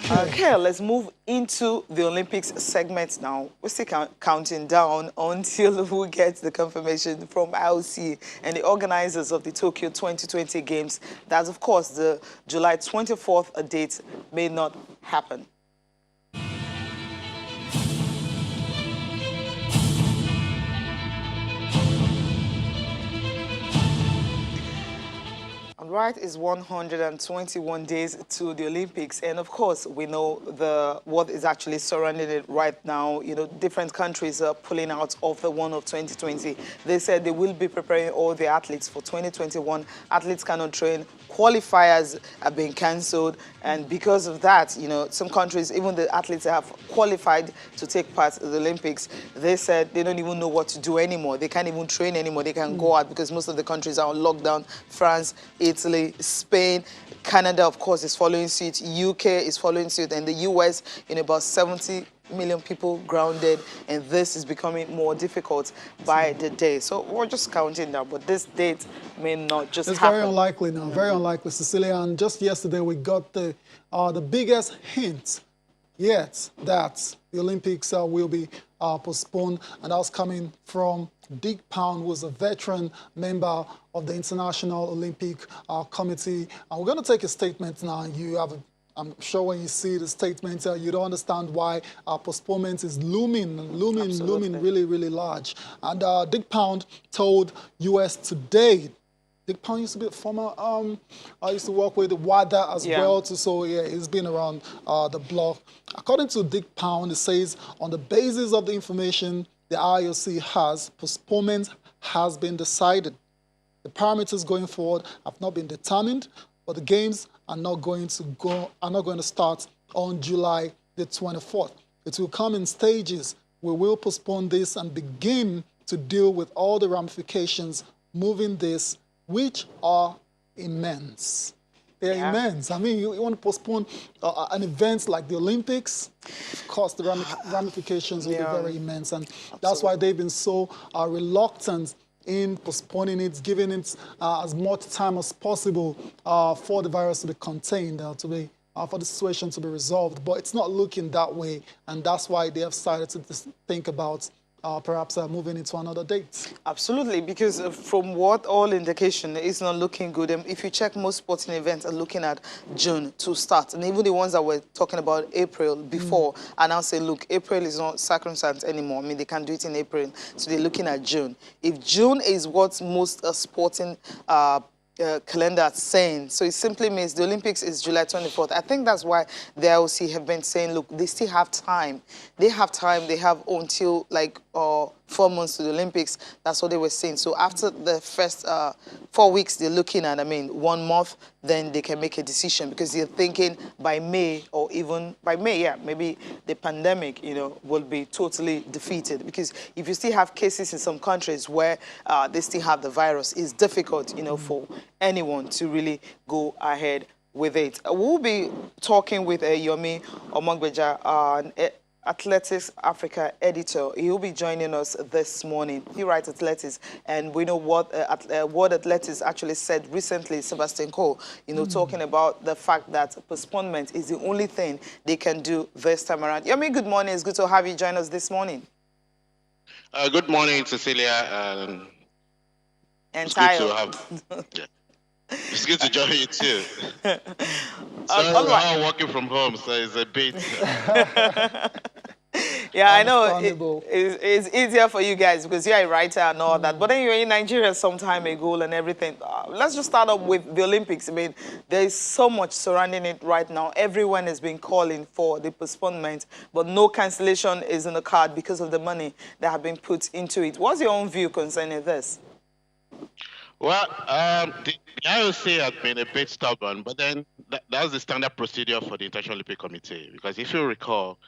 Okay, let's move into the Olympics segment now. We're still counting down until we get the confirmation from IOC and the organizers of the Tokyo 2020 Games that, of course, the July 24th date may not happen. Right, is 121 days to the Olympics, and of course we know what is actually surrounding it right now. You know, different countries are pulling out of the one of 2020. They said they will be preparing all the athletes for 2021. Athletes cannot train. Qualifiers are being cancelled, and because of that, you know, some countries, even the athletes that have qualified to take part in the Olympics, they said they don't even know what to do anymore. They can't even train anymore. They can go out because most of the countries are on lockdown. France, Italy, Spain, Canada, of course, is following suit. UK is following suit, and the US, in about 70 million people grounded, and this is becoming more difficult by the day. So we're just counting down, but this date may not just it's happen. Very unlikely now, very unlikely, Cecilia. And just yesterday we got the biggest hint yet that the Olympics will be postponed, and that was coming from Dick Pound, who was a veteran member of the International Olympic Committee. And we're going to take a statement now. I'm sure when you see the statement, you don't understand why postponement is looming really, really large. And Dick Pound told US Today. Dick Pound used to be a former, I used to work with WADA as well, too, so yeah, he's been around the block. According to Dick Pound, it says, on the basis of the information the IOC has, postponement has been decided. The parameters going forward have not been determined, but the games are not going to start on July the 24th. It will come in stages. We will postpone this and begin to deal with all the ramifications moving this, which are immense. They're immense. I mean, you want to postpone an event like the Olympics, of course, the ramifications will be very immense. And that's why they've been so reluctant in postponing it, giving it as much time as possible for the virus to be contained, for the situation to be resolved. But it's not looking that way, and that's why they have started to think about perhaps moving into another date. Absolutely, because from what all indication, it's not looking good. And if you check, most sporting events are looking at June to start. And even the ones that were talking about April before are now saying, look, April is not sacrosanct anymore. I mean, they can't do it in April. So they're looking at June. If June is what most sporting calendar saying, so it simply means the Olympics is July 24th. I think that's why the IOC have been saying, look, they still have time. They have time. They have until like 4 months to the Olympics. That's what they were saying. So after the first 4 weeks, they're looking at, 1 month, then they can make a decision, because they're thinking by May, or even by May, maybe the pandemic, will be totally defeated. Because if you still have cases in some countries where they still have the virus, it's difficult, for anyone to really go ahead with it. We'll be talking with Yomi Omongbeja, Athletics Africa editor. He'll be joining us this morning. He writes athletics, and we know what athletics actually said recently. Sebastian Coe, talking about the fact that postponement is the only thing they can do this time around. Yomi, good morning. It's good to have you join us this morning. Good morning, Cecilia. And it's good to have. It's good to join you too. So we're all working from home, so it's a bit. Yeah, I know it's easier for you guys because you're a writer and all that. But then you were in Nigeria some time ago and everything. Let's just start up with the Olympics. I mean, there is so much surrounding it right now. Everyone has been calling for the postponement, but no cancellation is in the card because of the money that have been put into it. What's your own view concerning this? Well, the IOC has been a bit stubborn, but then that's the standard procedure for the International Olympic Committee. Because if you recall,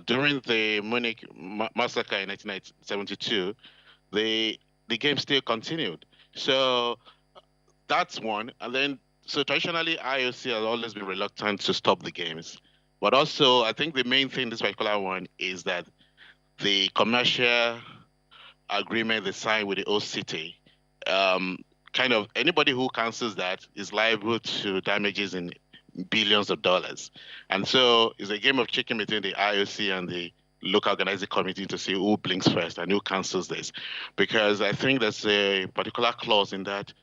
during the Munich massacre in 1972, the game still continued. So that's one. And then, so traditionally, IOC has always been reluctant to stop the games. But also, I think the main thing, this particular one, is that the commercial agreement they signed with the host city, kind of anybody who cancels that is liable to damages in billions of dollars. And so it's a game of chicken between the IOC and the local organizing committee to see who blinks first and who cancels this. Because I think there's a particular clause in that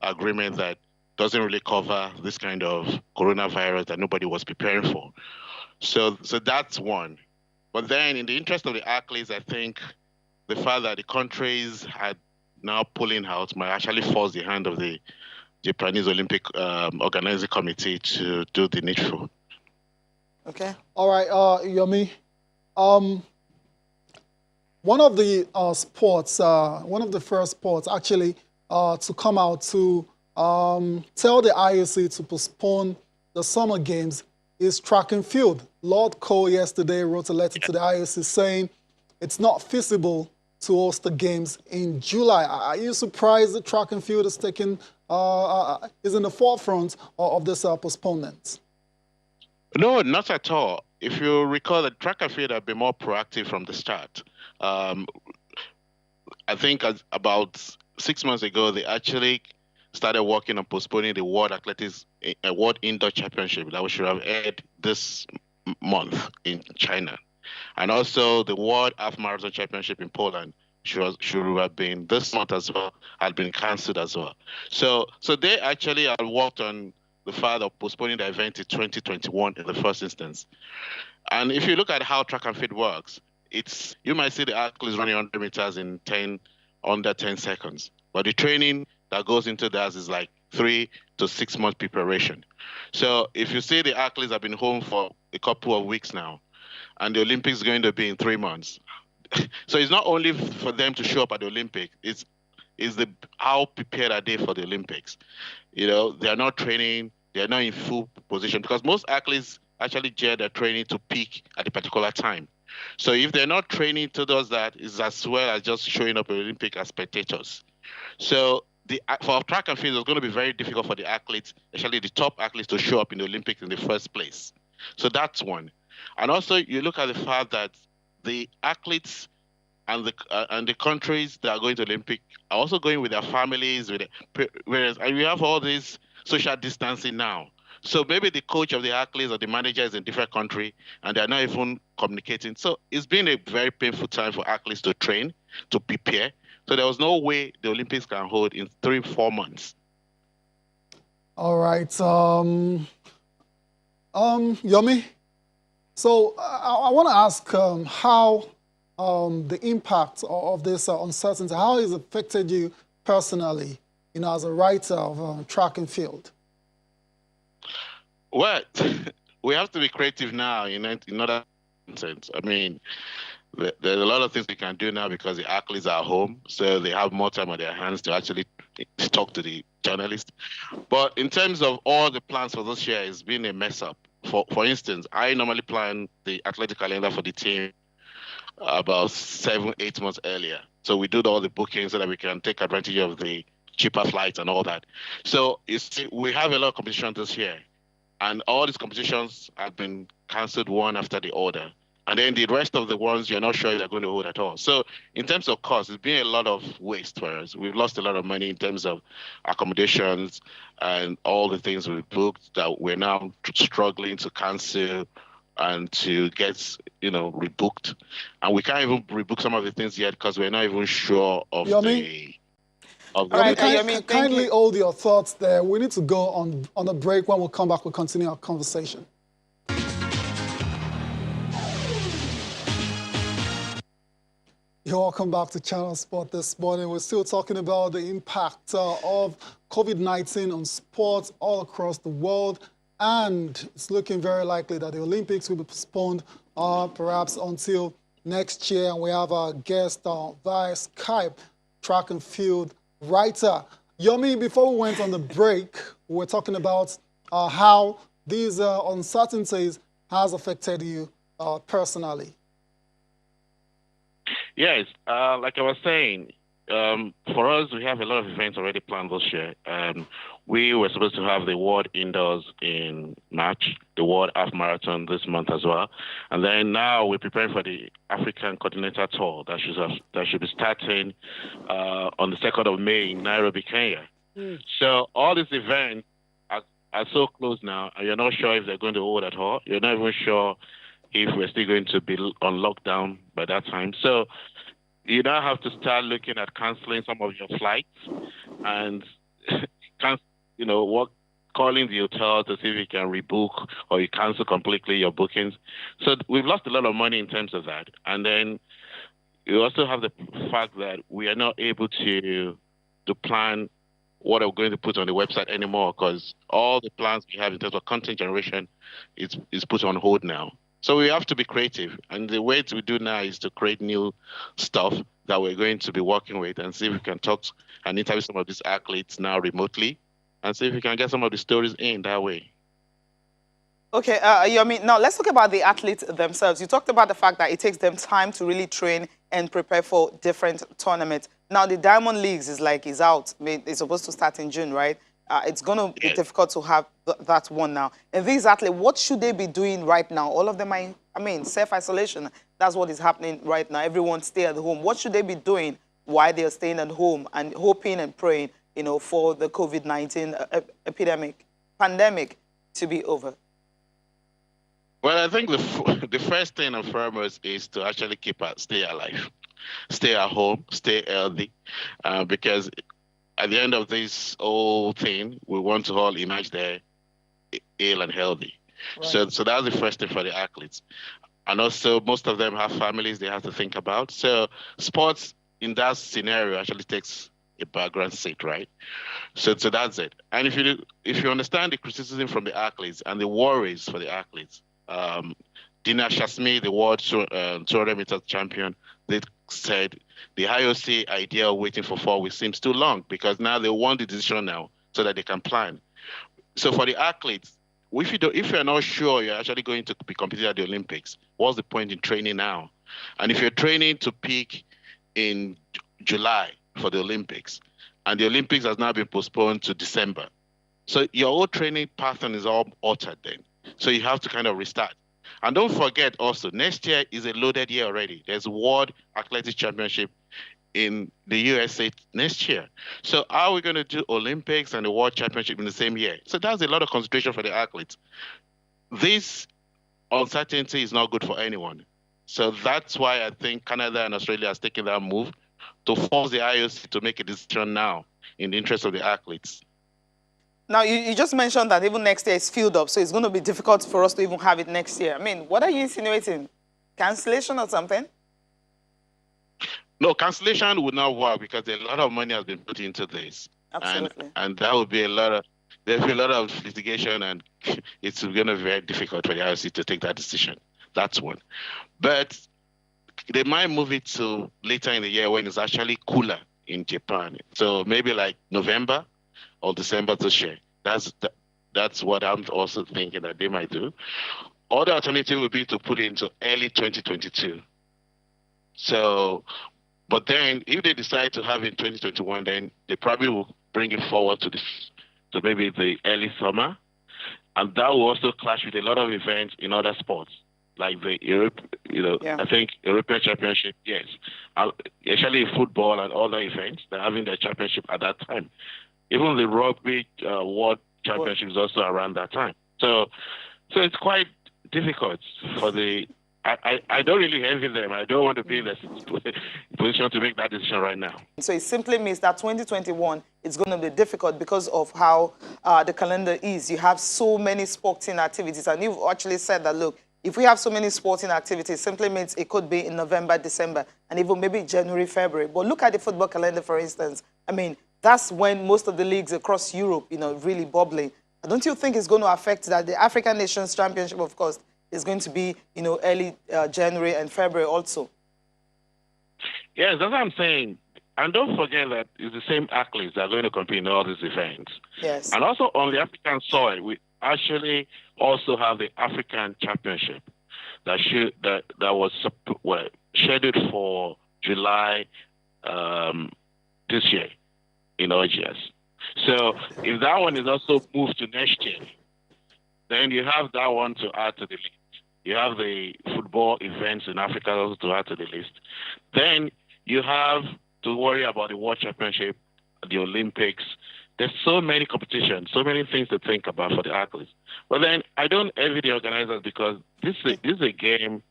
agreement that doesn't really cover this kind of coronavirus that nobody was preparing for. So that's one. But then in the interest of the athletes, I think the fact that the countries had now pulling out might actually force the hand of the Japanese Olympic organizing committee to do the needful. Okay. All right, Yomi. One of the sports, one of the first sports actually to come out to tell the IOC to postpone the summer games is track and field. Lord Cole yesterday wrote a letter to the IOC saying it's not feasible to host the games in July. Are you surprised that track and field is taking is in the forefront of this postponement? No, not at all. If you recall, the track and field have been more proactive from the start. I think about 6 months ago, they actually started working on postponing the World Athletics, World Indoor Championship that we should have aired this month in China. And also the World Half Marathon Championship in Poland should have been this month as well, had been cancelled as well. So they actually had worked on the fact of postponing the event to 2021 in the first instance. And if you look at how track and field works, you might see the athletes running 100 meters in under 10 seconds. But the training that goes into that is like 3 to 6 months preparation. So if you see the athletes have been home for a couple of weeks now, and the Olympics is going to be in 3 months. So it's not only for them to show up at the Olympics, it's how prepared are they for the Olympics. They're not training, they're not in full position, because most athletes actually gear their training to peak at a particular time. So if they're not training towards that, it's as well as just showing up at the Olympics as spectators. So for track and field, it's going to be very difficult for the athletes, especially the top athletes, to show up in the Olympics in the first place. So that's one. And also, you look at the fact that the athletes and the countries that are going to the Olympic are also going with their families, whereas we have all this social distancing now. So maybe the coach of the athletes or the manager is in a different country and they're not even communicating. So it's been a very painful time for athletes to train, to prepare. So there was no way the Olympics can hold in 3-4 months. All right. Yomi, so I want to ask how the impact of this uncertainty, how has it affected you personally, as a writer of track and field? Well, we have to be creative now in other sense. I mean, there's a lot of things we can do now because the athletes are home, so they have more time on their hands to actually talk to the journalists. But in terms of all the plans for this year, it's been a mess up. For instance, I normally plan the athletic calendar for the team about 7-8 months earlier. So we do all the bookings so that we can take advantage of the cheaper flights and all that. So you see, we have a lot of competition this year. And all these competitions have been cancelled one after the other. And then the rest of the ones, you're not sure they're going to hold at all. So in terms of cost, it's been a lot of waste for us. We've lost a lot of money in terms of accommodations and all the things we booked that we're now struggling to cancel and to get, rebooked. And we can't even rebook some of the things yet because we're not even sure of Yomi? Of the All right, kindly hold your thoughts there. We need to go on a break. When we come back, we'll continue our conversation. You're welcome back to Channel Sport this morning. We're still talking about the impact of COVID-19 on sports all across the world. And it's looking very likely that the Olympics will be postponed perhaps until next year. And we have our guest via Skype, track and field writer. Yomi, before we went on the break, we were talking about how these uncertainties has affected you personally. Yes, like I was saying, for us, we have a lot of events already planned this year. We were supposed to have the World Indoors in March, the World Half Marathon this month as well. And then now we're preparing for the African Continental Tour that should be starting on the 2nd of May in Nairobi, Kenya. So all these events are so close now, and you're not sure if they're going to hold at all. You're not even sure if we're still going to be on lockdown by that time. So you now have to start looking at canceling some of your flights and can what calling the hotel to see if you can rebook or you cancel completely your bookings. So we've lost a lot of money in terms of that. And then you also have the fact that we are not able to plan what we're going to put on the website anymore because all the plans we have in terms of content generation is put on hold now. So we have to be creative, and the way to do now is to create new stuff that we're going to be working with and see if we can talk and interview some of these athletes now remotely, and see if we can get some of the stories in that way. Okay, Yomi, now let's talk about the athletes themselves. You talked about the fact that it takes them time to really train and prepare for different tournaments. Now, the Diamond Leagues is out. I mean, it's supposed to start in June, right? It's going to be difficult to have that one now. And these athletes, what should they be doing right now? All of them are, self-isolation. That's what is happening right now. Everyone stay at home. What should they be doing while they're staying at home and hoping and praying, for the COVID-19 pandemic to be over? Well, I think the first thing and foremost is to actually stay alive, stay at home, stay healthy, because at the end of this whole thing, we want to all emerge there ill and healthy. Right. So that's the first thing for the athletes. And also, most of them have families they have to think about. So sports in that scenario actually takes a background seat, right? So that's it. And if you understand the criticism from the athletes and the worries for the athletes, Dina Shasmi, the world 200 meters champion, they said the IOC idea of waiting for 4 weeks seems too long because now they want the decision now so that they can plan. So for the athletes, if you're not sure you're actually going to be competing at the Olympics, what's the point in training now? And if you're training to peak in July for the Olympics, and the Olympics has now been postponed to December, so your whole training pattern is all altered then. So you have to kind of restart. And don't forget also, next year is a loaded year already. There's World Athletics Championship in the USA next year. So how are we going to do Olympics and the World Championship in the same year? So that's a lot of concentration for the athletes. This uncertainty is not good for anyone. So that's why I think Canada and Australia has taken that move to force the IOC to make a decision now in the interest of the athletes. Now, you just mentioned that even next year is filled up, so it's going to be difficult for us to even have it next year. I mean, what are you insinuating? Cancellation or something? No, cancellation would not work because a lot of money has been put into this. Absolutely. And that would be there'll be a lot of litigation, and it's going to be very difficult for the IOC to take that decision. That's one. But they might move it to later in the year when it's actually cooler in Japan. So maybe like November or December this year. That's what I'm also thinking that they might do. Other alternative would be to put it into early 2022. So, but then if they decide to have it in 2021, then they probably will bring it forward to maybe the early summer, and that will also clash with a lot of events in other sports like the Europe. I think European Championship, yes, especially football and other events. They're having their championship at that time. Even the rugby World Championship is also around that time. So it's quite difficult for the. I don't really envy them. I don't want to be in a position to make that decision right now. So it simply means that 2021 is going to be difficult because of how the calendar is. You have so many sporting activities, and you've actually said that, look, if we have so many sporting activities, it simply means it could be in November, December, and even maybe January, February. But look at the football calendar, for instance. I mean, that's when most of the leagues across Europe, really bubbling. Don't you think it's going to affect that? The African Nations Championship, of course, is going to be, early January and February also. Yes, that's what I'm saying. And don't forget that it's the same athletes that are going to compete in all these events. Yes. And also on the African soil, we actually also have the African Championship that was scheduled for July this year in Algiers. So if that one is also moved to next year, then you have that one to add to the list. You have the football events in Africa also to add to the list. Then you have to worry about the World Championship, the Olympics, There's so many competitions, so many things to think about for the athletes. But then I don't envy the organizers because this is a game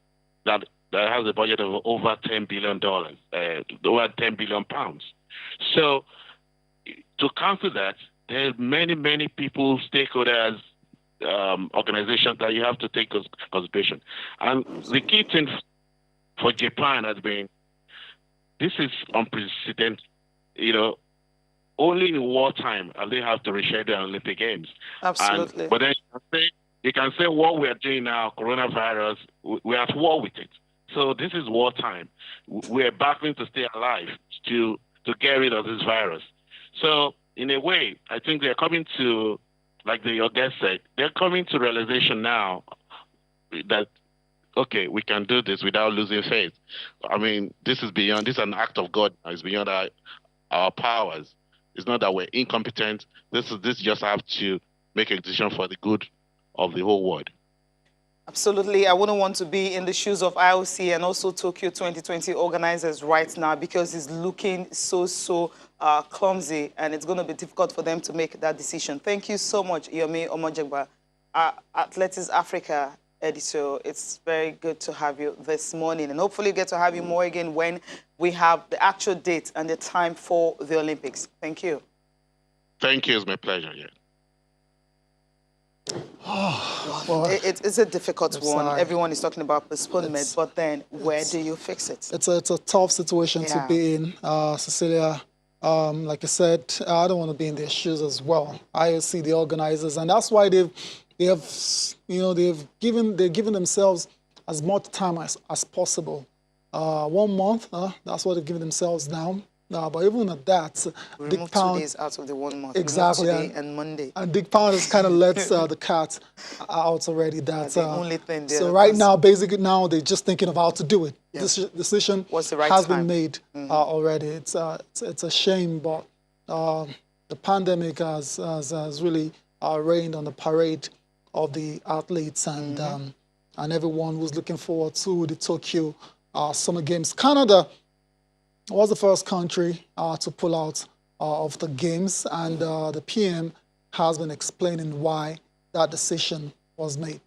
that has a budget of over $10 billion, over 10 billion pounds. So to counter that, there are many people, stakeholders, organizations that you have to take consideration. And the key thing for Japan has been, this is unprecedented. Only in wartime and they have to reschedule Olympic Games. Absolutely. But then you can say what we are doing now, coronavirus, we're at war with it. So this is wartime. We're battling to stay alive, to get rid of this virus. So in a way, I think they're coming to, like your guest said, they're coming to realization now that, okay, we can do this without losing faith. I mean, this is an act of God. It's beyond our powers. It's not that we're incompetent. This just have to make a decision for the good of the whole world. Absolutely. I wouldn't want to be in the shoes of IOC and also Tokyo 2020 organizers right now, because it's looking so clumsy, and it's going to be difficult for them to make that decision. Thank you so much, Yomi Omojegba, Athletics Africa editor. It's very good to have you this morning, and hopefully get to have you more again when we have the actual date and the time for the Olympics. Thank you. Thank you. It's my pleasure. Yeah. Well, it's a difficult one. sorry. Everyone is talking about postponement, but then where do you fix it? It's a tough situation to be in, Cecilia. Like I said, I don't want to be in their shoes as well. IOC, the organizers, and that's why they've given themselves as much time as possible. 1 month, that's what they've given themselves now. But even at that, We Dick removed Pound, 2 days out of the 1 month. exactly, Today and Monday. and Dick Pound has kind of let the cat out already. That's the only thing there. So right now, basically now they're just thinking of how to do it. Yeah. This decision What's the right has time? been made already. It's a shame, but the pandemic has really rained on the parade of the athletes and everyone who's looking forward to the Tokyo Summer Games. Canada was the first country to pull out of the games, and the PM has been explaining why that decision was made.